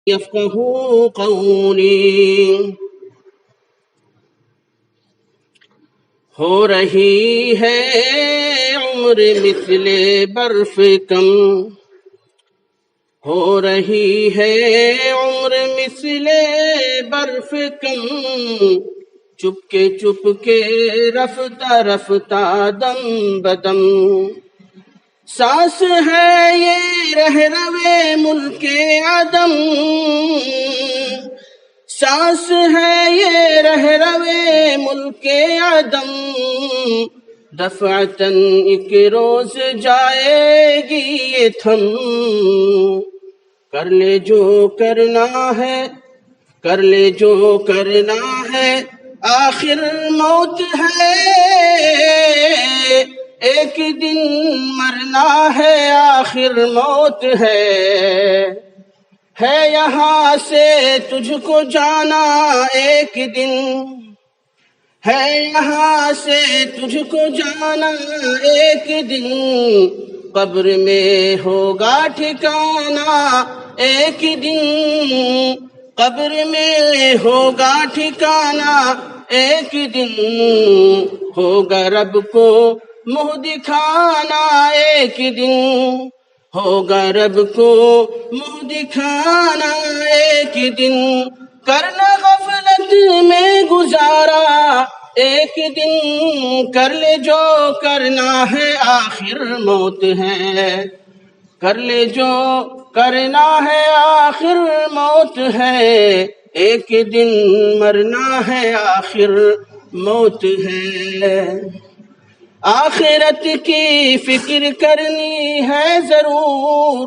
يفقهوا قولي. ہو رہی ہے عمر مثل برف کم، ہو رہی ہے عمر مثل برف کم، چپ کے رفتہ رفتہ دم بدم. سانس ہے یہ رہروے ملک عدم، سانس ہے یہ رہروے ملک عدم، دفعتاً ایک روز جائے گی یہ تھم. کر لے جو کرنا ہے، کر لے جو کرنا ہے، آخر موت ہے. ایک دن مرنا ہے، آخر موت ہے یہاں سے تجھ کو جانا ایک دن، ہے یہاں سے تجھ کو جانا ایک دن. قبر میں ہوگا ٹھکانا ایک دن، قبر میں ہوگا ٹھکانا ایک دن. ہوگا رب کو منہ دکھانا ایک دن، ہوگا رب کو منہ دکھانا ایک دن. کرنا غفلت میں گزارا ایک دن، کر لے جو کرنا ہے، آخر موت ہے. کر لے جو کرنا ہے، آخر موت ہے. ایک دن مرنا ہے، آخر موت ہے. آخرت کی فکر کرنی ہے ضرور،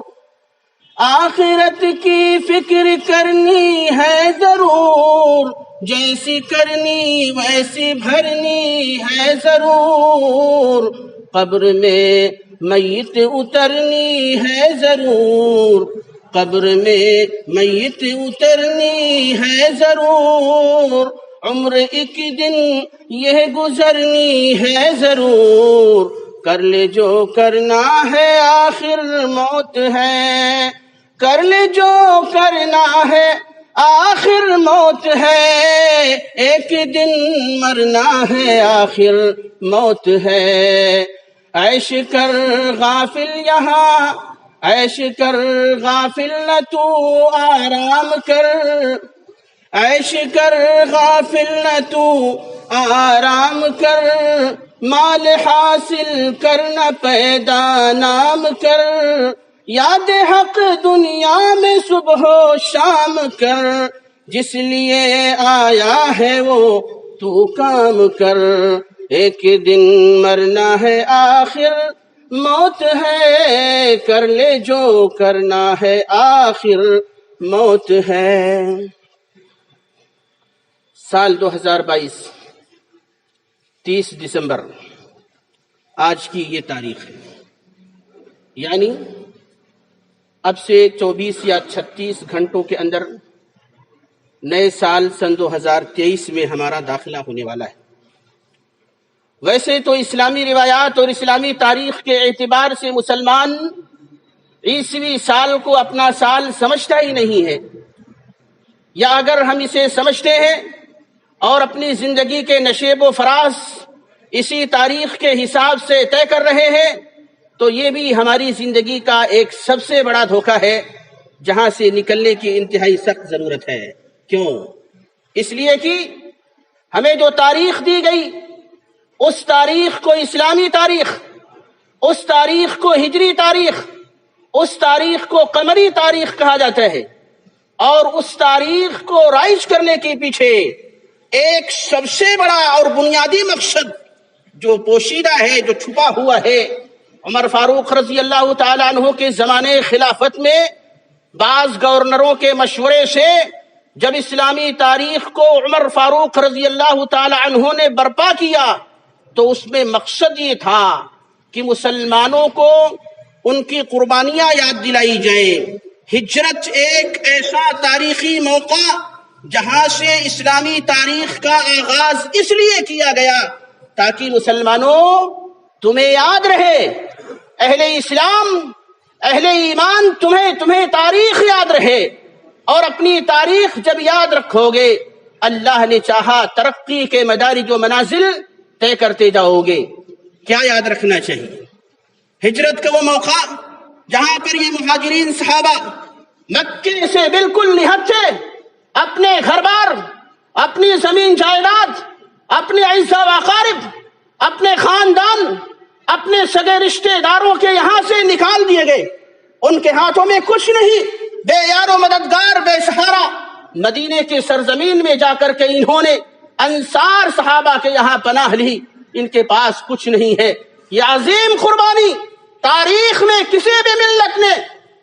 آخرت کی فکر کرنی ہے ضرور. جیسی کرنی ویسی بھرنی ہے ضرور. قبر میں میت اترنی ہے ضرور، قبر میں میت اترنی ہے ضرور. عمر ایک دن یہ گزرنی ہے ضرور. کر لے جو کرنا ہے، آخر موت ہے. کر لے جو کرنا ہے، آخر موت ہے. ایک دن مرنا ہے، آخر موت ہے. عیش کر غافل یہاں، عیش کر غافل نہ تو آرام کر. عیش کر غافل نہ تو آرام کر. مال حاصل کرنا پیدا نام کر. یاد حق دنیا میں صبح و شام کر. جس لیے آیا ہے وہ تو کام کر. ایک دن مرنا ہے، آخر موت ہے. کر لے جو کرنا ہے، آخر موت ہے. سال 2022 30 دسمبر آج کی یہ تاریخ ہے. یعنی اب سے 24 یا 36 گھنٹوں کے اندر نئے سال سن 2023 میں ہمارا داخلہ ہونے والا ہے. ویسے تو اسلامی روایات اور اسلامی تاریخ کے اعتبار سے مسلمان عیسوی سال کو اپنا سال سمجھتا ہی نہیں ہے، یا اگر ہم اسے سمجھتے ہیں اور اپنی زندگی کے نشیب و فراز اسی تاریخ کے حساب سے طے کر رہے ہیں، تو یہ بھی ہماری زندگی کا ایک سب سے بڑا دھوکہ ہے، جہاں سے نکلنے کی انتہائی سخت ضرورت ہے. کیوں؟ اس لیے کہ ہمیں جو تاریخ دی گئی، اس تاریخ کو اسلامی تاریخ، اس تاریخ کو ہجری تاریخ، اس تاریخ کو قمری تاریخ کہا جاتا ہے. اور اس تاریخ کو رائج کرنے کے پیچھے ایک سب سے بڑا اور بنیادی مقصد جو پوشیدہ ہے، جو چھپا ہوا ہے. عمر فاروق رضی اللہ تعالیٰ عنہ کے زمانے خلافت میں بعض گورنروں کے مشورے سے جب اسلامی تاریخ کو عمر فاروق رضی اللہ تعالیٰ عنہ نے برپا کیا، تو اس میں مقصد یہ تھا کہ مسلمانوں کو ان کی قربانیاں یاد دلائی جائیں. ہجرت ایک ایسا تاریخی موقع جہاں سے اسلامی تاریخ کا آغاز اس لیے کیا گیا تاکہ مسلمانوں تمہیں یاد رہے، اہل اسلام، اہل ایمان، تمہیں تاریخ یاد رہے. اور اپنی تاریخ جب یاد رکھو گے، اللہ نے چاہا ترقی کے مدارج و منازل طے کرتے جاؤ گے۔ کیا یاد رکھنا چاہیے؟ ہجرت کا وہ موقع جہاں پر یہ مہاجرین صحابہ مکے سے بالکل نہت تھے، اپنے گھر بار، اپنی زمین جائیداد، اپنے اعزا و اقارب، اپنے خاندان، اپنے سگے رشتے داروں کے یہاں سے نکال دیے گئے، ان کے ہاتھوں میں کچھ نہیں، بے یار و مددگار، بے سہارا، مدینے کی سرزمین میں جا کر کے انہوں نے انصار صحابہ کے یہاں پناہ لی، ان کے پاس کچھ نہیں ہے۔ یہ عظیم قربانی تاریخ میں کسی بھی ملت نے،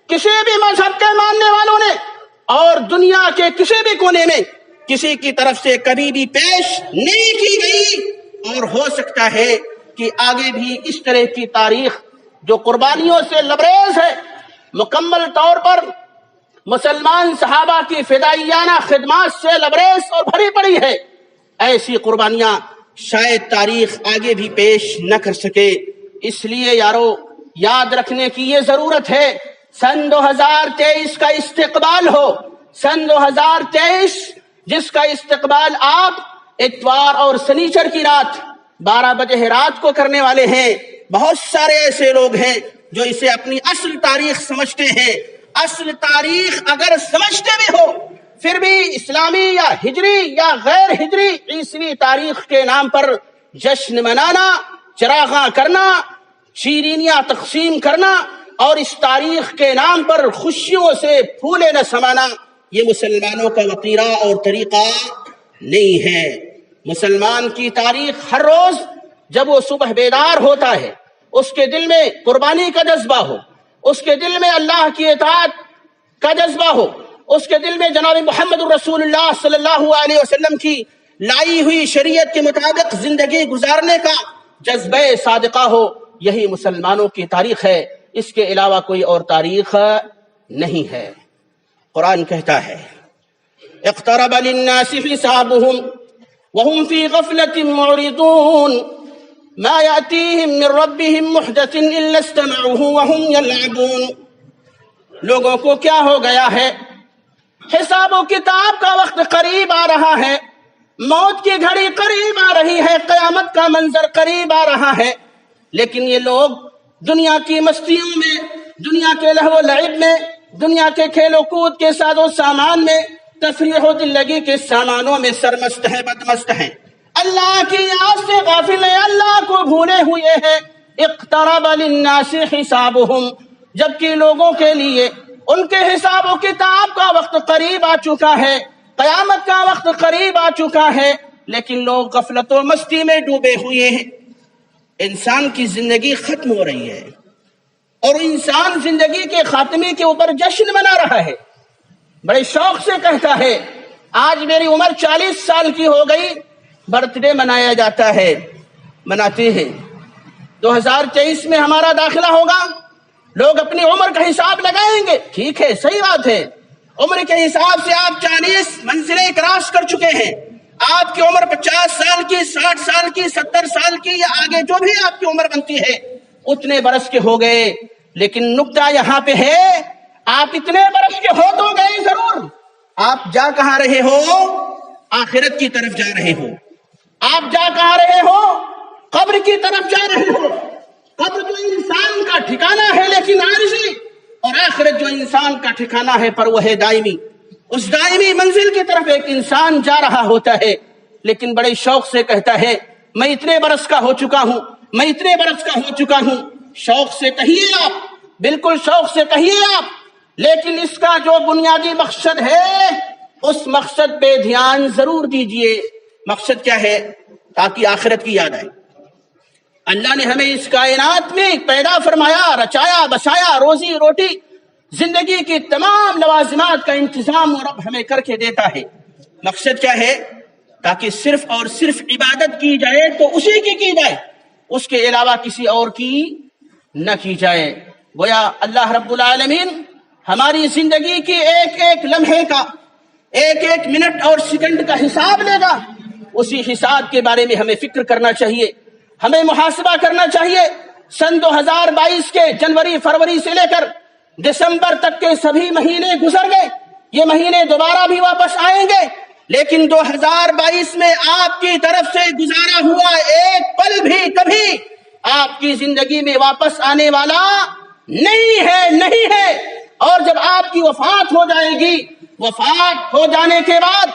کسی بھی مذہب کے ماننے والوں نے اور دنیا کے کسی بھی کونے میں کسی کی طرف سے کبھی بھی پیش نہیں کی گئی، اور ہو سکتا ہے کہ آگے بھی اس طرح کی تاریخ جو قربانیوں سے لبریز ہے، مکمل طور پر مسلمان صحابہ کی فدائیانہ خدمات سے لبریز اور بھری پڑی ہے، ایسی قربانیاں شاید تاریخ آگے بھی پیش نہ کر سکے۔ اس لیے یارو یاد رکھنے کی یہ ضرورت ہے، سن 2023 کا استقبال ہو، سن 2023 جس کا استقبال آپ اتوار اور سنیچر کی رات 12 بجے رات کو کرنے والے ہیں۔ بہت سارے ایسے لوگ ہیں جو اسے اپنی اصل تاریخ سمجھتے ہیں۔ اصل تاریخ اگر سمجھتے بھی ہو، پھر بھی اسلامی یا ہجری یا غیر ہجری عیسوی تاریخ کے نام پر جشن منانا، چراغاں کرنا، شیرینیاں تقسیم کرنا اور اس تاریخ کے نام پر خوشیوں سے پھولے نہ سمانا، یہ مسلمانوں کا وقیرہ اور طریقہ نہیں ہے۔ مسلمان کی تاریخ ہر روز جب وہ صبح بیدار ہوتا ہے، اس کے دل میں قربانی کا جذبہ ہو، اس کے دل میں اللہ کی اطاعت کا جذبہ ہو، اس کے دل میں جناب محمد الرسول اللہ صلی اللہ علیہ وسلم کی لائی ہوئی شریعت کے مطابق زندگی گزارنے کا جذبہ صادقہ ہو، یہی مسلمانوں کی تاریخ ہے، اس کے علاوہ کوئی اور تاریخ نہیں ہے۔ قرآن کہتا ہے اقترب للناس حسابهم وهم في غفلة معرضون ما يأتيهم من ربهم محدث إلا استمعوه وهم يلعبون۔ لوگوں کو کیا ہو گیا ہے؟ حساب و کتاب کا وقت قریب آ رہا ہے، موت کی گھڑی قریب آ رہی ہے، قیامت کا منظر قریب آ رہا ہے، لیکن یہ لوگ دنیا کی مستیوں میں، دنیا کے لہو و لعب میں، دنیا کے کھیل و کود کے ساز و سامان میں، تفریح و دل لگی کے سامانوں میں سرمست ہیں، بدمست ہیں، اللہ کی یاد سے غافل ہیں، اللہ کو بھولے ہوئے ہیں۔ اقترب للناس حسابهم، جبکہ لوگوں کے لیے ان کے حساب و کتاب کا وقت قریب آ چکا ہے، قیامت کا وقت قریب آ چکا ہے، لیکن لوگ غفلت و مستی میں ڈوبے ہوئے ہیں۔ انسان کی زندگی ختم ہو رہی ہے اور انسان زندگی کے خاتمے کے اوپر جشن منا رہا ہے، بڑے شوق سے کہتا ہے آج میری عمر 40 سال کی ہو گئی، برتھ ڈے منایا جاتا ہے، مناتے ہیں۔ 2023 میں ہمارا داخلہ ہوگا، لوگ اپنی عمر کا حساب لگائیں گے، ٹھیک ہے، صحیح بات ہے، عمر کے حساب سے آپ 40 منزلیں کراس کر چکے ہیں، آپ کی عمر 50 سال کی، 60 سال کی، 70 سال کی یا آگے جو بھی آپ کی عمر بنتی ہے اتنے برس کے ہو گئے، لیکن نکتہ یہاں پہ ہے آپ اتنے برس کے ہو تو گئے ضرور، آپ جا کہاں رہے ہو؟ آخرت کی طرف جا رہے ہو۔ آپ جا کہاں رہے ہو؟ قبر کی طرف جا رہے ہو۔ قبر جو انسان کا ٹھکانہ ہے لیکن عارضی، اور آخرت جو انسان کا ٹھکانہ ہے پر وہ ہے دائمی۔ اس دائمی منزل کی طرف ایک انسان جا رہا ہوتا ہے، لیکن بڑے شوق سے کہتا ہے میں اتنے برس کا ہو چکا ہوں، میں اتنے برس کا ہو چکا ہوں۔ شوق سے کہیے آپ، بالکل شوق سے کہیے آپ، لیکن اس کا جو بنیادی مقصد ہے اس مقصد پہ دھیان ضرور دیجئے۔ مقصد کیا ہے؟ تاکہ آخرت کی یاد آئے۔ اللہ نے ہمیں اس کائنات میں پیدا فرمایا، رچایا، بسایا، روزی روٹی، زندگی کی تمام لوازمات کا انتظام اور رب ہمیں کر کے دیتا ہے۔ مقصد کیا ہے؟ تاکہ صرف اور صرف عبادت کی جائے تو اسی کی جائے، اس کے علاوہ کسی اور کی نہ کی جائے۔ گویا اللہ رب العالمین ہماری زندگی کی ایک ایک لمحے کا، ایک ایک منٹ اور سیکنڈ کا حساب لے گا، اسی حساب کے بارے میں ہمیں فکر کرنا چاہیے، ہمیں محاسبہ کرنا چاہیے۔ سن 2022 کے جنوری فروری سے لے کر دسمبر تک کے سبھی مہینے گزر گئے، یہ مہینے دوبارہ بھی واپس آئیں گے، لیکن 2022 میں آپ کی طرف سے گزارا ہوا ایک پل بھی کبھی آپ کی زندگی میں واپس آنے والا نہیں ہے۔ اور جب آپ کی وفات ہو جائے گی، وفات ہو جانے کے بعد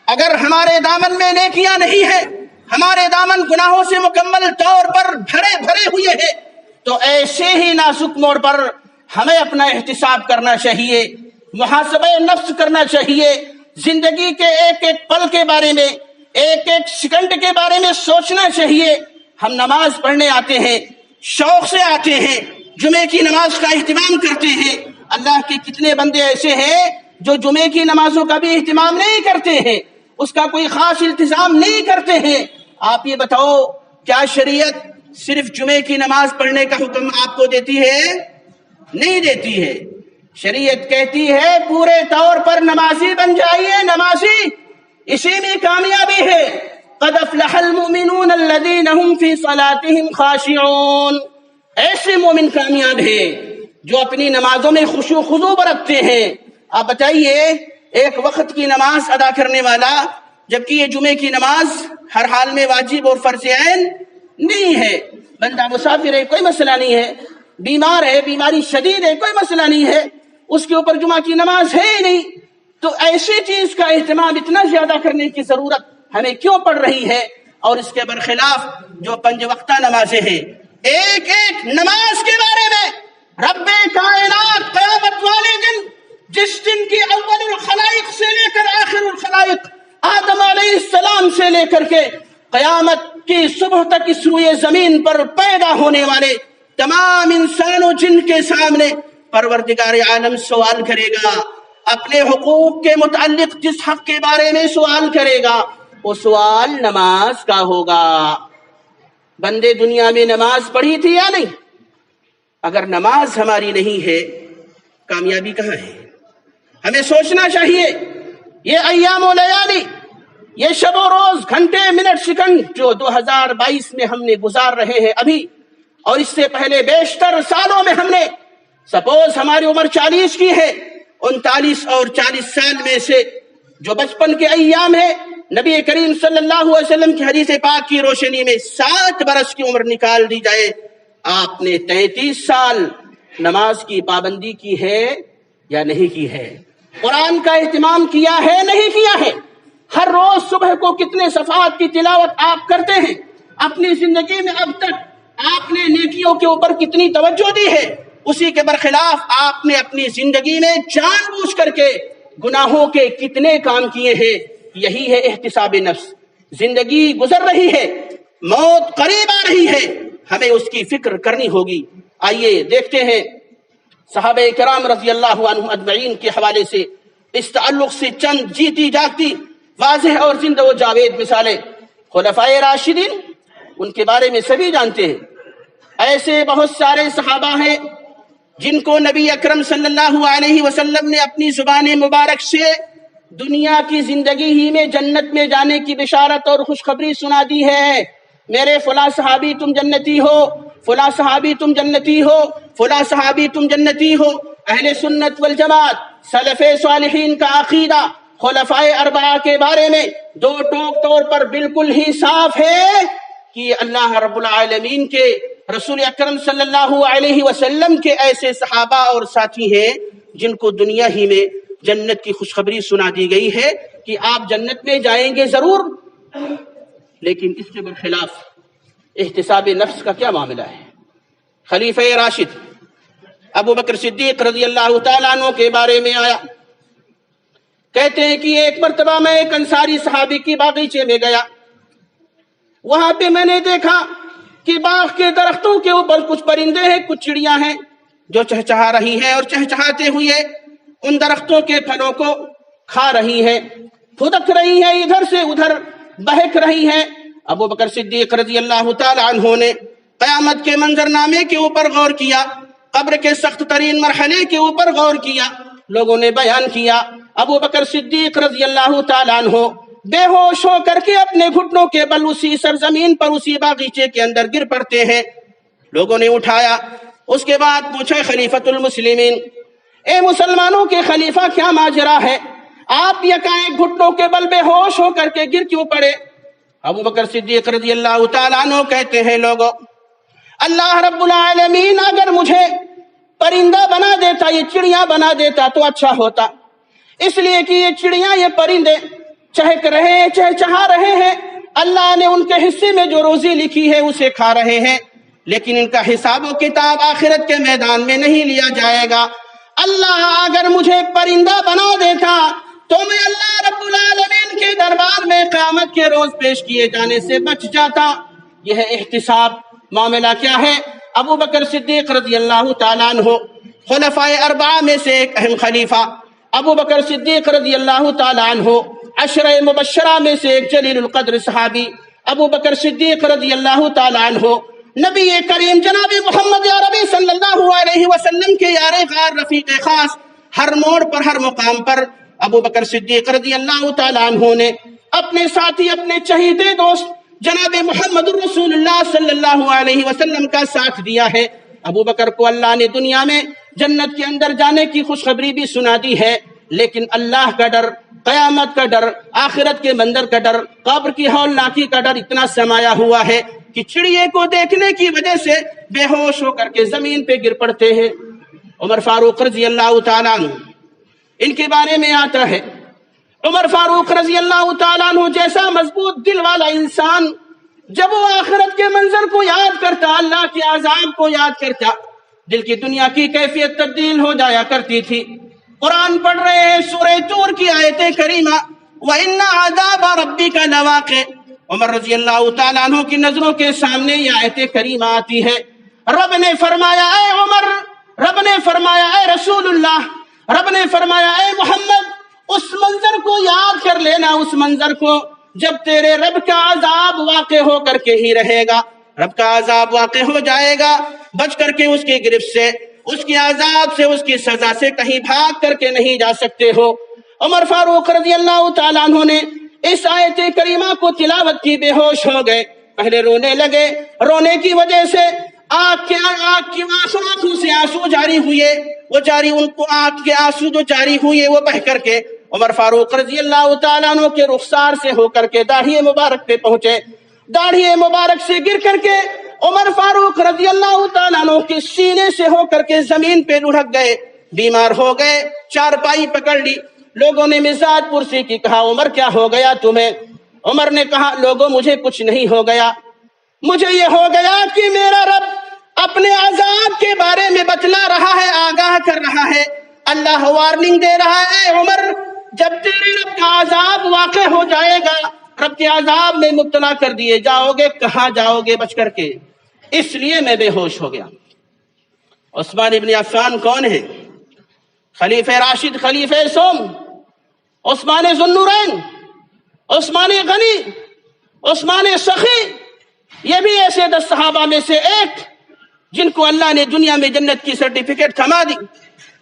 اگر ہمارے دامن میں نیکیاں نہیں ہیں، ہمارے دامن گناہوں سے مکمل طور پر بھرے ہوئے ہیں، تو ایسے ہی نازک موڑ پر ہمیں اپنا احتساب کرنا چاہیے، محاسبہ نفس کرنا چاہیے، زندگی کے ایک ایک پل کے بارے میں، ایک ایک سیکنڈ کے بارے میں سوچنا چاہیے۔ ہم نماز پڑھنے آتے ہیں، شوق سے آتے ہیں، جمعے کی نماز کا اہتمام کرتے ہیں۔ اللہ کے کتنے بندے ایسے ہیں جو جمعے کی نمازوں کا بھی اہتمام نہیں کرتے ہیں، اس کا کوئی خاص التزام نہیں کرتے ہیں۔ آپ یہ بتاؤ، کیا شریعت صرف جمعے کی نماز پڑھنے کا حکم آپ کو دیتی ہے؟ نہیں دیتی ہے۔ شریعت کہتی ہے پورے طور پر نمازی بن جائیے، نمازی، اسی میں کامیابی ہے۔ قد افلح المؤمنون الذین هم فی صلاتهم خاشعون، ایسے مومن کامیاب ہیں جو اپنی نمازوں میں خشوع و خضوع برتتے ہیں۔ آپ بتائیے، ایک وقت کی نماز ادا کرنے والا، جبکہ یہ جمعے کی نماز ہر حال میں واجب اور فرض عین نہیں ہے، بندہ مسافر ہے کوئی مسئلہ نہیں ہے، بیمار ہے، بیماری شدید ہے کوئی مسئلہ نہیں ہے، اس کے اوپر جمعہ کی نماز ہے ہی نہیں، تو ایسی چیز کا اہتمام اتنا زیادہ کرنے کی ضرورت ہمیں کیوں پڑ رہی ہے؟ اور اس کے برخلاف جو 5 وقتہ نمازیں ہیں، ایک ایک نماز کے بارے میں رب کائنات قیامت والے دن، جس دن کی اول الخلائق سے لے کر آخر الخلائق، آدم علیہ السلام سے لے کر کے قیامت کی صبح تک اس روئے زمین پر پیدا ہونے والے تمام انسان و جن کے سامنے پروردگار عالم سوال کرے گا، اپنے حقوق کے متعلق جس حق کے بارے میں سوال کرے گا، وہ سوال نماز کا ہوگا۔ بندے دنیا میں نماز پڑھی تھی یا نہیں؟ اگر نماز ہماری نہیں ہے، کامیابی کہاں ہے؟ ہمیں سوچنا چاہیے، یہ ایام و لیالی، یہ شب و روز، گھنٹے، منٹ، سیکنڈ جو 2022 میں ہم نے گزار رہے ہیں ابھی، اور اس سے پہلے بیشتر سالوں میں ہم نے، سپوز ہماری عمر 40 کی ہے، 39 اور 40 سال میں سے جو بچپن کے ایام ہے، نبی کریم صلی اللہ علیہ وسلم کی حدیث پاک کی روشنی میں 60 برس کی عمر نکال دی جائے، آپ نے 33 سال نماز کی پابندی کی ہے یا نہیں کی ہے؟ قرآن کا اہتمام کیا ہے نہیں کیا ہے؟ ہر روز صبح کو کتنے صفحات کی تلاوت آپ کرتے ہیں؟ اپنی زندگی میں اب تک آپ نے نیکیوں کے اوپر کتنی توجہ دی ہے؟ اسی کے برخلاف آپ نے اپنی زندگی میں جان بوجھ کر کے گناہوں کے کتنے کام کیے ہیں؟ یہی ہے احتساب نفس۔ زندگی گزر رہی ہے، موت قریب آ رہی ہے، ہمیں اس کی فکر کرنی ہوگی۔ آئیے دیکھتے ہیں صحابہ کرام رضی اللہ عنہم اجمعین کے حوالے سے اس تعلق سے چند جیتی جاگتی واضح اور زندہ و جاوید مثالیں۔ خلفائے راشدین، ان کے بارے میں سبھی جانتے ہیں، ایسے بہت سارے صحابہ ہیں جن کو نبی اکرم صلی اللہ علیہ وسلم نے اپنی زبان مبارک سے دنیا کی زندگی ہی میں جنت میں جانے کی بشارت اور خوشخبری سنا دی ہے۔ میرے فلاں صحابی تم جنتی ہو، فلاں صحابی تم جنتی ہو، فلاں صحابی تم جنتی ہو۔ اہل سنت والجماعت، سلف صالحین کا عقیدہ خلفائے اربعہ کے بارے میں دو ٹوک طور پر بالکل ہی صاف ہے کہ اللہ رب العالمین کے رسول اکرم صلی اللہ علیہ وسلم کے ایسے صحابہ اور ساتھی ہیں جن کو دنیا ہی میں جنت کی خوشخبری سنا دی گئی ہے کہ آپ جنت میں جائیں گے ضرور۔ لیکن اس کے برخلاف احتساب نفس کا کیا معاملہ ہے؟ خلیفہ راشد ابو بکر صدیق رضی اللہ تعالیٰ عنہ کے بارے میں آیا، کہتے ہیں کہ ایک مرتبہ میں ایک انصاری صحابی کی باغیچے میں گیا، وہاں پہ میں نے دیکھا کہ باغ کے درختوں کے اوپر کچھ پرندے ہیں، کچھ چڑیاں ہیں جو چہچہا رہی ہیں اور چہچہاتے ہوئے ان درختوں کے پھلوں کو کھا رہی ہیں، پھدک رہی ہیں، ادھر سے ادھر بہک رہی ہیں۔ ابو بکر صدیق رضی اللہ تعالی عنہ نے قیامت کے منظرنامے کے اوپر غور کیا، قبر کے سخت ترین مرحلے کے اوپر غور کیا، لوگوں نے بیان کیا۔ ابو بکر صدیق رضی اللہ تعالی عنہ بے ہوش ہو کر کے اپنے گھٹنوں کے بل اسی سرزمین پر اسی باغیچے کے اندر گر پڑتے ہیں۔ لوگوں نے اٹھایا، اس کے بعد پوچھا خلیفۃ المسلمین، اے مسلمانوں کے خلیفہ کیا ماجرا ہے؟ آپ یکایک گھٹنوں کے بل بے ہوش ہو کر کے گر کیوں پڑے؟ ابو بکر صدیق رضی اللہ تعالیٰ عنہ کہتے ہیں لوگوں، اللہ رب العالمین اگر مجھے پرندہ بنا دیتا، یہ چڑیاں بنا دیتا تو اچھا ہوتا، اس لیے کہ یہ چڑیاں، یہ پرندے چہک رہے ہیں، چہچہا رہے ہیں، اللہ نے ان کے حصے میں جو روزی لکھی ہے اسے کھا رہے ہیں، لیکن ان کا حساب و کتاب آخرت کے میدان میں نہیں لیا جائے گا۔ اللہ اگر مجھے پرندہ بنا دیتا تو میں اللہ رب العالمین کے دربار میں قیامت کے روز پیش کیے جانے سے بچ جاتا۔ یہ ہے احتساب۔ معاملہ کیا ہے؟ ابو بکر صدیق رضی اللہ تعالیٰ عنہ خلفائے اربعہ میں سے ایک اہم خلیفہ، ابو بکر صدیق رضی اللہ تعالیٰ عنہ عشرہ مبشرہ میں سے ایک جلیل القدر صحابی ابو بکر صدیق رضی اللہ تعالیٰ عنہ نبی کریم جناب محمد عربی صلی اللہ علیہ وسلم کے یار غار رفیق خاص، ہر موڑ پر ہر مقام پر ابو بکر صدیق رضی اللہ تعالیٰ عنہ نے اپنے ساتھی، اپنے چہیتے دوست جناب محمد الرسول اللہ صلی اللہ علیہ وسلم کا ساتھ دیا ہے۔ ابو بکر کو اللہ نے دنیا میں جنت کے اندر جانے کی خوشخبری بھی سنا دی ہے، لیکن اللہ کا ڈر، قیامت کا ڈر، آخرت کے منظر کا ڈر، قبر کی ہولناکی کا ڈر اتنا سمایا ہوا ہے کہ چڑیے کو دیکھنے کی وجہ سے بے ہوش ہو کر کے زمین پہ گر پڑتے ہیں۔ عمر فاروق رضی اللہ تعالیٰ عنہ، ان کے بارے میں آتا ہے، عمر فاروق رضی اللہ تعالیٰ عنہ جیسا مضبوط دل والا انسان جب وہ آخرت کے منظر کو یاد کرتا، اللہ کے عذاب کو یاد کرتا، دل کی دنیا کی کیفیت تبدیل ہو جایا کرتی تھی۔ قرآن پڑھ رہے ہیں سورہ طور کی آیت کریمہ، وَإِنَّ عَذَابَ رَبِّكَ لَوَاقِعٌ۔ عمر رضی اللہ تعالیٰ عنہ کی نظروں کے سامنے یہ آیت کریمہ آتی ہے۔ رب نے فرمایا اے عمر، رب نے فرمایا اے رسول اللہ، رب نے فرمایا اے محمد، اس منظر کو یاد کر لینا، اس منظر کو جب تیرے رب کا عذاب واقع ہو کر کے ہی رہے گا، رب کا عذاب واقع ہو جائے گا، بچ کر کے اس کی گرفت سے، اس کی عذاب سے، اس کی سزا سے کہیں بھاگ کر کے نہیں جا سکتے ہو۔ عمر فاروق رضی اللہ تعالیٰ عنہ نے اس آیت کریمہ کو تلاوت کی، بے ہوش ہو گئے، پہلے رونے لگے، رونے کی وجہ سے آنکھوں سے آنسو جاری ہوئے، وہ جاری ان کو آنکھ کے آنسو جو جاری ہوئے وہ بہ کر کے عمر فاروق رضی اللہ تعالیٰ عنہ کے رخسار سے ہو کر کے داڑھی مبارک پہ پہنچے، داڑھی مبارک سے گر کر کے عمر فاروق رضی اللہ تعالیٰ عنہ کے سینے سے ہو کر کے زمین پہ لڑھک گئے، بیمار ہو گئے، چارپائی پکڑ لی۔ لوگوں نے مزاج پرسی کی، کہا عمر کیا ہو گیا تمہیں؟ عمر نے کہا لوگوں مجھے کچھ نہیں ہو گیا، مجھے یہ ہو گیا کہ میرا رب اپنے عذاب کے بارے میں بتلا رہا ہے، آگاہ کر رہا ہے، اللہ وارننگ دے رہا ہے، اے عمر جب تیرے رب کا عذاب واقع ہو جائے گا، رب کے عذاب میں مبتلا کر دیے جاؤ گے، کہاں جاؤ گے بچ کر کے؟ اس لیے میں بے ہوش ہو گیا۔ عثمان ابن عفان کون ہے؟ خلیفہ راشد، خلیفہ سوم، عثمان ذو النورین، عثمان غنی، عثمان سخی، یہ بھی ایسے 10 صحابہ میں سے ایک جن کو اللہ نے دنیا میں جنت کی سرٹیفکیٹ تھما دی۔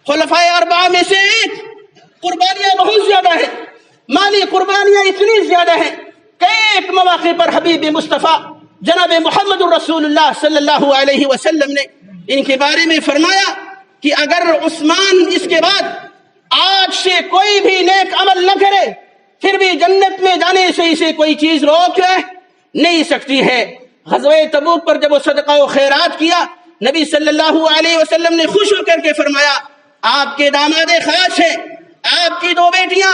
خلفائے اربعہ میں سے ایک، قربانیاں بہت زیادہ ہیں، مالی قربانیاں اتنی زیادہ ہیں کہ ایک مواقع پر حبیب مصطفیٰ جناب محمد الرسول اللہ صلی اللہ علیہ وسلم نے ان کے بارے میں فرمایا کہ اگر عثمان اس کے بعد آج سے کوئی بھی نیک عمل نہ کرے، پھر بھی جنت میں جانے سے اسے کوئی چیز روک نہیں سکتی ہے۔ غزوہ تبوک پر جب وہ صدقہ و خیرات کیا، نبی صلی اللہ علیہ وسلم نے خوش ہو کر کے فرمایا آپ کے داماد خاص ہیں، آپ کی 2 بیٹیاں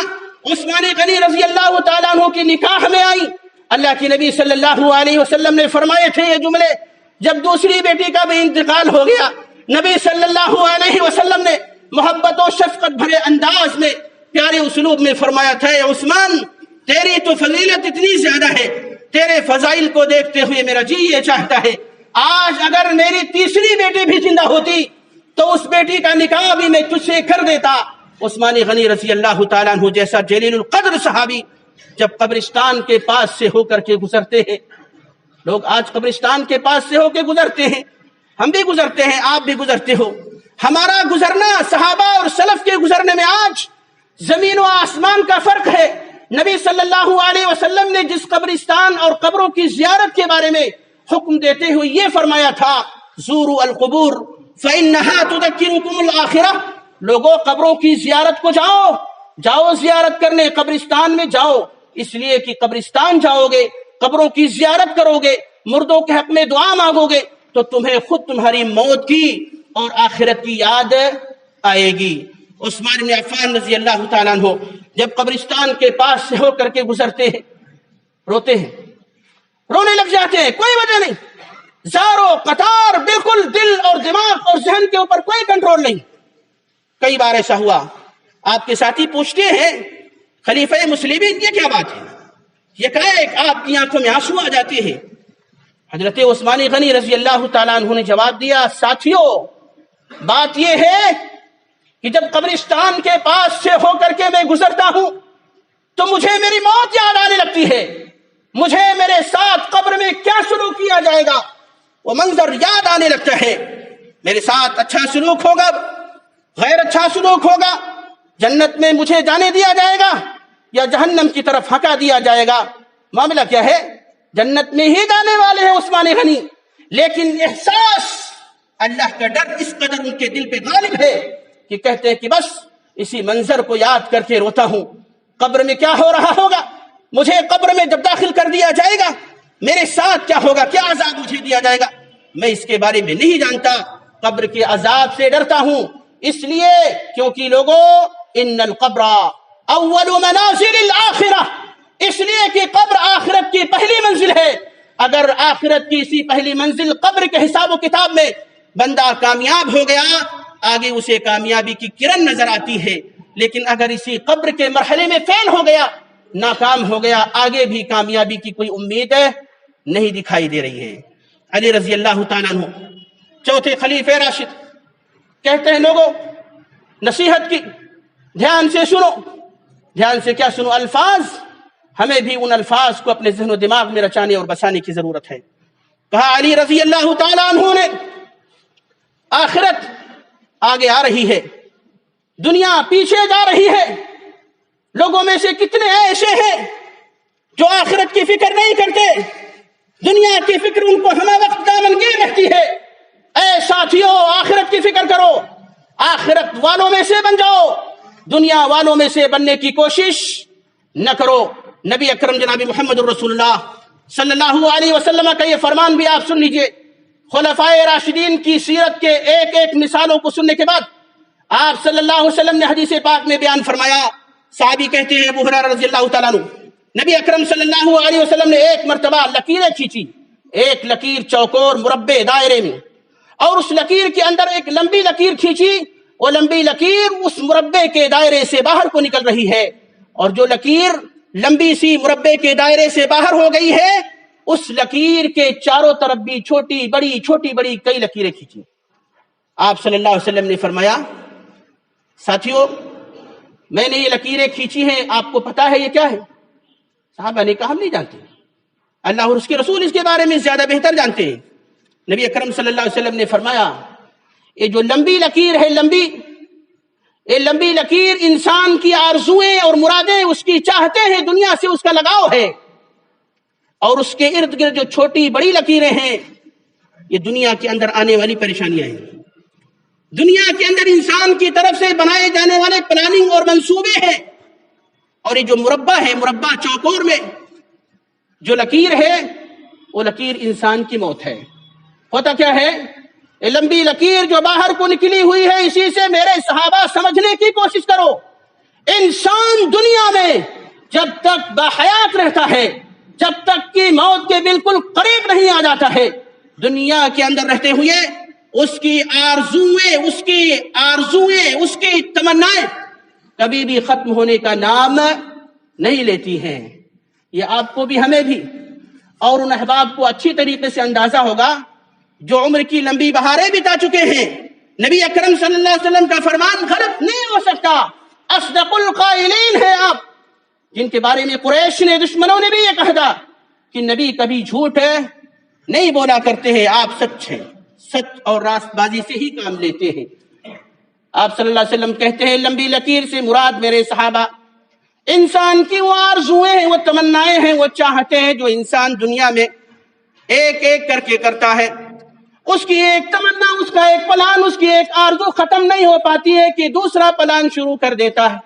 عثمان غنی رضی اللہ تعالیٰ عنہ کی نکاح میں آئیں۔ اللہ کے نبی صلی اللہ علیہ وسلم نے فرمائے تھے یہ جملے، جب دوسری بیٹی کا بھی انتقال ہو گیا، نبی صلی اللہ علیہ وسلم نے محبت و شفقت بھرے انداز میں، پیارے اسلوب میں فرمایا تھا اے عثمان تیری تو فضیلت اتنی زیادہ ہے، تیرے فضائل کو دیکھتے ہوئے میرا جی یہ چاہتا ہے آج اگر میری تیسری بیٹی بھی زندہ ہوتی تو اس بیٹی کا نکاح بھی میں تجھ سے کر دیتا۔ عثمان غنی رضی اللہ تعالیٰ عنہ جیسا جلیل القدر صحابی جب قبرستان کے پاس سے ہو کر کے گزرتے ہیں، لوگ آج قبرستان کے پاس سے ہو کے گزرتے ہیں، ہم بھی گزرتے ہیں، آپ بھی گزرتے ہو، ہمارا گزرنا صحابہ اور سلف کے گزرنے میں آج زمین و آسمان کا فرق ہے۔ نبی صلی اللہ علیہ وسلم نے جس قبرستان اور قبروں کی زیارت کے بارے میں حکم دیتے ہوئے یہ فرمایا تھا زوروا القبور فإنها تذکرکم الآخرہ لوگوں قبروں کی زیارت کو جاؤ زیارت کرنے، قبرستان میں جاؤ، اس لیے کہ قبرستان جاؤ گے، قبروں کی زیارت کرو گے، مردوں کے حق میں دعا مانگو گے تو تمہیں خود تمہاری موت کی اور آخرت کی یاد آئے گی۔ عثمان بن عفان رضی اللہ تعالیٰ عنہ جب قبرستان کے پاس سے ہو کر کے گزرتے ہیں، روتے ہیں، رونے لگ جاتے ہیں، کوئی وجہ نہیں، زارو قطار، بالکل دل اور دماغ اور ذہن کے اوپر کوئی کنٹرول نہیں۔ کئی بار ایسا ہوا، آپ کے ساتھی پوچھتے ہیں خلیفہ مسلمین یہ کیا بات ہے، یہ کہا ہے کہ آپ کی آنکھوں میں آنسو آ جاتے ہیں۔ حضرت عثمان غنی رضی اللہ تعالیٰ عنہ نے جواب دیا، ساتھیوں بات یہ ہے کہ جب قبرستان کے پاس سے ہو کر کے میں گزرتا ہوں تو مجھے میری موت یاد آنے لگتی ہے، مجھے میرے ساتھ قبر میں کیا سلوک کیا جائے گا وہ منظر یاد آنے لگتا ہے، میرے ساتھ اچھا سلوک ہوگا، غیر اچھا سلوک ہوگا، جنت میں مجھے جانے دیا جائے گا یا جہنم کی طرف ہکا دیا جائے گا۔ معاملہ کیا ہے؟ جنت میں ہی جانے والے ہیں عثمان غنی، لیکن احساس اللہ کا ڈر اس قدر ان کے دل پہ غالب ہے کہ کہتے ہیں کہ بس اسی منظر کو یاد کر کے روتا ہوں، قبر میں کیا ہو رہا ہوگا، مجھے قبر میں جب داخل کر دیا جائے گا میرے ساتھ کیا ہوگا، کیا عذاب مجھے دیا جائے گا، میں اس کے بارے میں نہیں جانتا، قبر کے عذاب سے ڈرتا ہوں، اس لیے کیونکہ لوگوں ان القبر اول منازل الاخرہ، اس لیے کہ قبر آخرت کی پہلی منزل ہے، اگر آخرت کی اسی پہلی منزل قبر کے حساب و کتاب میں بندہ کامیاب ہو گیا آگے اسے کامیابی کی کرن نظر آتی ہے، لیکن اگر اسی قبر کے مرحلے میں فیل ہو گیا، ناکام ہو گیا، آگے بھی کامیابی کی کوئی امید نہیں دکھائی دے رہی ہے۔ علی رضی اللہ تعالیٰ عنہ چوتھے خلیفہ راشد کہتے ہیں لوگوں نصیحت کی، دھیان سے سنو، دھیان سے کیا سنو، الفاظ ہمیں بھی ان الفاظ کو اپنے ذہن و دماغ میں رچانے اور بسانے کی ضرورت ہے۔ کہا علی رضی اللہ تعالیٰ عنہ نے آخرت آگے آ رہی ہے، دنیا پیچھے جا رہی ہے، لوگوں میں سے کتنے ایسے ہیں جو آخرت کی فکر نہیں کرتے، دنیا کی فکر ان کو ہمہ وقت دامنگیر رہتی ہے۔ اے ساتھیوں آخرت کی فکر کرو، آخرت والوں میں سے بن جاؤ، دنیا والوں میں سے بننے کی کوشش نہ کرو۔ نبی اکرم جناب محمد الرسول اللہ صلی اللہ علیہ وسلم کا یہ فرمان بھی آپ سن لیجئے۔ خلفائے راشدین کی سیرت کے ایک ایک مثالوں کو سننے کے بعد آپ صلی اللہ علیہ وسلم نے حدیث پاک میں بیان فرمایا، صحابی کہتے ہیں ابو ہریرہ رضی اللہ تعالیٰ عنہ، نبی اکرم صلی اللہ علیہ وسلم نے ایک مرتبہ لکیریں کھینچی، ایک لکیر چوکور مربع دائرے میں، اور اس لکیر کے اندر ایک لمبی لکیر کھینچی، وہ لمبی لکیر اس مربع کے دائرے سے باہر کو نکل رہی ہے، اور جو لکیر لمبی سی مربع کے دائرے سے باہر ہو گئی ہے اس لکیر کے چاروں طرف بھی چھوٹی بڑی کئی لکیریں کھینچی۔ آپ صلی اللہ علیہ وسلم نے فرمایا ساتھیوں میں نے یہ لکیریں کھینچی ہیں، آپ کو پتا ہے یہ کیا ہے؟ صحابہ نے کہا ہم نہیں جانتے، اللہ اور اس کے رسول اس کے بارے میں زیادہ بہتر جانتے ہیں۔ نبی اکرم صلی اللہ علیہ وسلم نے فرمایا یہ جو لمبی لکیر ہے، یہ لمبی لکیر انسان کی آرزویں اور مرادیں، اس کی چاہتے ہیں، دنیا سے اس کا لگاؤ ہے، اور اس کے ارد گرد جو چھوٹی بڑی لکیریں ہیں یہ دنیا کے اندر آنے والی پریشانیاں ہیں، دنیا کے اندر انسان کی طرف سے بنائے جانے والے پلاننگ اور منصوبے ہیں، اور یہ جو مربع ہے، مربع چوکور میں جو لکیر ہے وہ لکیر انسان کی موت ہے۔ ہوتا کیا ہے؟ یہ لمبی لکیر جو باہر کو نکلی ہوئی ہے، اسی سے میرے صحابہ سمجھنے کی کوشش کرو، انسان دنیا میں جب تک باحیات رہتا ہے، جب تک کہ موت کے بالکل قریب نہیں آ جاتا ہے، دنیا کے اندر رہتے ہوئے اس کی آرزویں، اس کی تمنائیں کبھی بھی ختم ہونے کا نام نہیں لیتی ہیں۔ یہ آپ کو بھی، ہمیں بھی، اور ان احباب کو اچھی طریقے سے اندازہ ہوگا جو عمر کی لمبی بہاریں بتا چکے ہیں۔ نبی اکرم صلی اللہ علیہ وسلم کا فرمان غلط نہیں ہو سکتا، اصدق القائلین ہیں آپ، جن کے بارے میں قریش نے، دشمنوں نے بھی یہ کہا تھا کہ نبی کبھی جھوٹ نہیں بولا کرتے ہیں، آپ سچ ہیں، سچ اور راست بازی سے ہی کام لیتے ہیں۔ آپ صلی اللہ علیہ وسلم کہتے ہیں لمبی لکیر سے مراد میرے صحابہ انسان کی وہ آرزویں ہیں، وہ تمنائیں ہیں، وہ چاہتے ہیں جو انسان دنیا میں ایک ایک کر کے کرتا ہے، اس کی ایک تمنا، اس کا ایک پلان، اس کی ایک آرزو ختم نہیں ہو پاتی ہے کہ دوسرا پلان شروع کر دیتا ہے،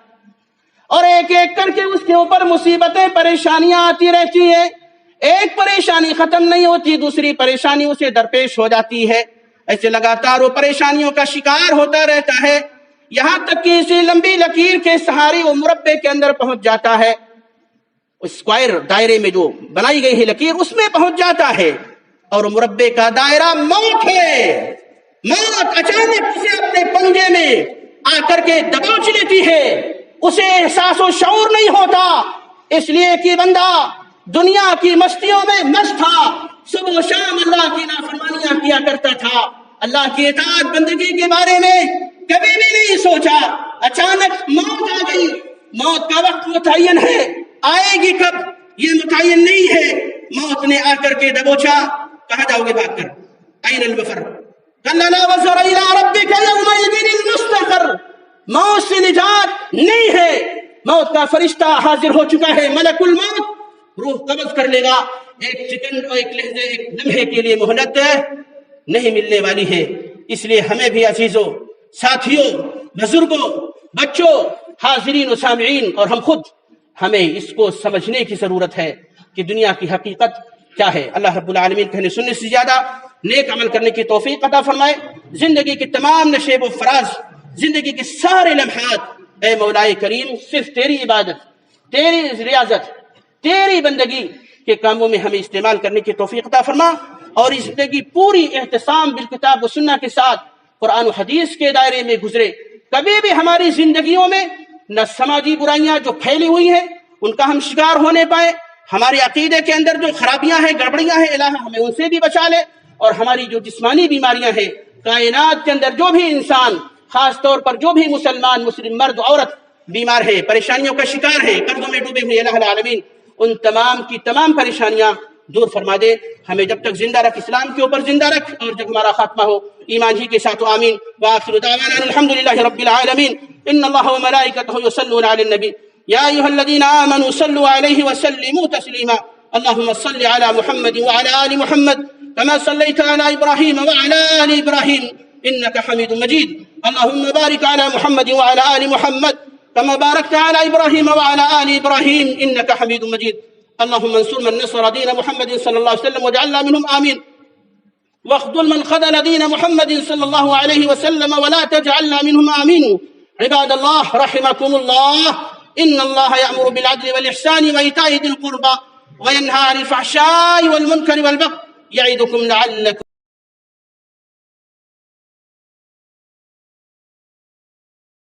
اور ایک ایک کر کے اس کے اوپر مصیبتیں، پریشانیاں آتی رہتی ہیں. ایک پریشانی ختم نہیں ہوتی، دوسری پریشانی اسے درپیش ہو جاتی ہے. ایسے لگاتار وہ پریشانیوں کا شکار ہوتا رہتا ہے، یہاں تک کہ اسی لمبی لکیر کے سہارے وہ مربع کے اندر پہنچ جاتا ہے. اسکوائر دائرے میں جو بنائی گئی ہے لکیر، اس میں پہنچ جاتا ہے، اور مربع کا دائرہ موت ہے. موت اچانک اسے اپنے پنجے میں آ کر کے دبوچ لیتی ہے، اسے احساس و شعور نہیں ہوتا، اس لیے کہ بندہ دنیا کی مستیوں میں مست تھا، صبح و شام اللہ کی نافرمانیاں کیا کرتا تھا، اللہ کی اطاعت بندگی کے بارے میں کبھی بھی نہیں سوچا. اچانک موت آ گئی. موت کا وقت متعین ہے، آئے گی کب یہ متعین نہیں ہے. موت نے آ کر کے دبوچا. کہاں جاؤ گے بھاگ کر؟ این المفر کلا لا وزر الى ربک یومئذ المستقر. موت سے نجات نہیں ہے. موت کا فرشتہ حاضر ہو چکا ہے، ملک الموت روح قبض کر لے گا. ایک سیکنڈ اور ایک لحظے، ایک لمحے کے لیے مہلت نہیں ملنے والی ہے. اس لیے ہمیں بھی عزیزوں، ساتھیوں، بزرگوں، بچوں، حاضرین و سامعین اور ہم خود، ہمیں اس کو سمجھنے کی ضرورت ہے کہ دنیا کی حقیقت کیا ہے. اللہ رب العالمین کہنے سننے سے زیادہ نیک عمل کرنے کی توفیق عطا فرمائے. زندگی کے تمام نشیب و فراز، زندگی کے سارے لمحات اے مولا کریم صرف تیری عبادت، تیری ریاضت، تیری بندگی کے کاموں میں ہمیں استعمال کرنے کی توفیق عطا فرما. اور اس زندگی پوری احتسام بالکتاب و سنہ کے ساتھ قرآن و حدیث کے دائرے میں گزرے. کبھی بھی ہماری زندگیوں میں نہ سماجی برائیاں جو پھیلی ہوئی ہیں ان کا ہم شکار ہونے پائے، ہمارے عقیدے کے اندر جو خرابیاں ہیں، گڑبڑیاں ہیں، الہ ہمیں ان سے بھی بچا لے. اور ہماری جو جسمانی بیماریاں ہیں، کائنات کے اندر جو بھی انسان، خاص طور پر جو بھی مسلمان، مسلم مرد عورت بیمار ہے، پریشانیوں کا شکار ہے، قرضوں میں ڈوبے ہوئے، الہ العالمین ان تمام کی تمام پریشانیاں دور فرما دے. ہمیں جب تک زندہ رکھ، اسلام کے اوپر زندہ رکھ، اور جب ہمارا خاتمہ ہو ایمان ہی کے ساتھ. آمین. وآخر دعوانا الحمدللہ رب العالمین. ان اللہ وملائکتہ یصلون علی النبی یا ایھا الذین آمنوا صلوا علیہ وسلموا تسلیما. اللهم صل على محمد وعلى آل محمد كما صليت على إبراهيم وعلى آل إبراهيم إنك حميد مجيد. اللهم بارك على محمد وعلى آل محمد كما باركت على إبراهيم وعلى آل إبراهيم إنك حميد مجيد. اللهم انصر من نصر دين محمد صلى الله عليه وسلم واجعلنا منهم آمين، واخذل من خذل دين محمد صلى الله عليه وسلم ولا تجعلنا منهم آمين. عباد الله رحمكم الله، إن الله يأمر بالعدل والإحسان وإيتاء ذي القربى وينهى عن الفحشاء والمنكر والبغي يعظكم لعلكم